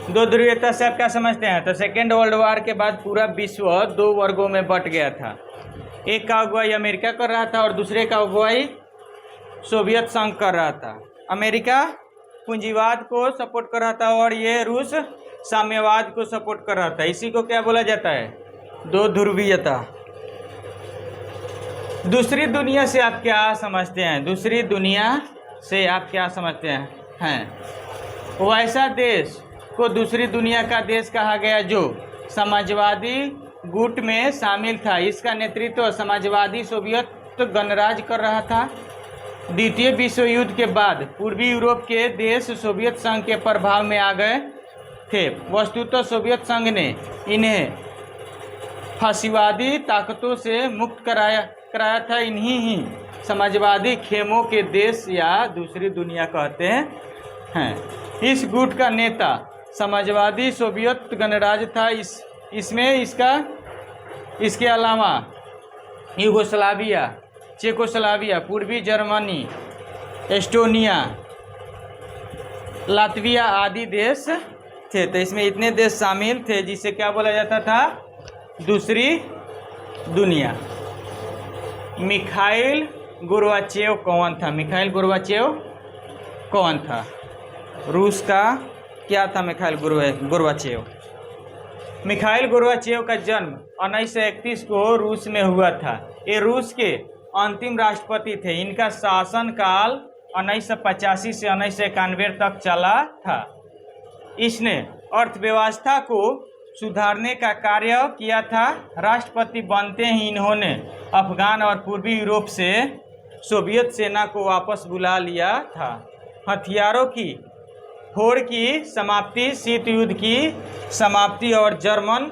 दो ध्रुवीयता से आप क्या समझते हैं? तो सेकेंड वर्ल्ड वॉर के बाद पूरा विश्व दो वर्गों में बट गया था। एक का अगुवाई अमेरिका कर रहा था और दूसरे का अगुवाई सोवियत संघ कर रहा था। अमेरिका पूंजीवाद को सपोर्ट कर रहा था और ये रूस साम्यवाद को सपोर्ट कर रहा था। इसी को क्या बोला जाता है? दो ध्रुवीयता। दूसरी दुनिया से आप क्या समझते हैं? दूसरी दुनिया से आप क्या समझते हैं? वैसा देश को दूसरी दुनिया का देश कहा गया जो समाजवादी गुट में शामिल था। इसका नेतृत्व समाजवादी सोवियत गणराज्य कर रहा था। द्वितीय विश्व युद्ध के बाद पूर्वी यूरोप के देश सोवियत संघ के प्रभाव में आ गए थे। वस्तुतः सोवियत संघ ने इन्हें फासीवादी ताकतों से मुक्त कराया था। इन्हीं ही समाजवादी खेमों के देश या दूसरी दुनिया कहते हैं। इस गुट का नेता समाजवादी सोवियत गणराज्य था। इसके अलावा यूगोस्लाविया, चेकोस्लाविया, पूर्वी जर्मनी, एस्टोनिया, लात्विया आदि देश थे। तो इसमें इतने देश शामिल थे जिसे क्या बोला जाता था? दूसरी दुनिया। मिखाइल गोर्बाचेव कौन था? मिखाइल गोर्बाचेव कौन था? रूस का क्या था मिखाइल गोर्बाचेव? मिखाइल गोर्बाचेव का जन्म 1931 को रूस में हुआ था। ये रूस के अंतिम राष्ट्रपति थे। इनका शासनकाल 1985 से 1991 तक चला था। इसने अर्थव्यवस्था को सुधारने का कार्य किया था। राष्ट्रपति बनते ही इन्होंने अफगान और पूर्वी यूरोप से सोवियत सेना को वापस बुला लिया था। हथियारों की होड़ की समाप्ति, शीत युद्ध की समाप्ति और जर्मन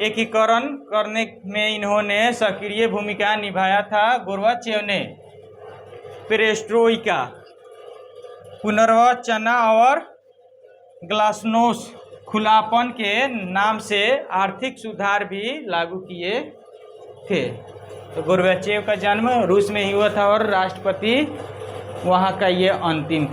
एकीकरण करने में इन्होंने सक्रिय भूमिका निभाया था। गोर्बाचेव ने पेरेस्ट्रोइका, पुनर्रचना और ग्लासनोस्ट खुलापन के नाम से आर्थिक सुधार भी लागू किए थे। तो गोर्बाचेव का जन्म रूस में ही हुआ था और राष्ट्रपति वहाँ का ये अंतिम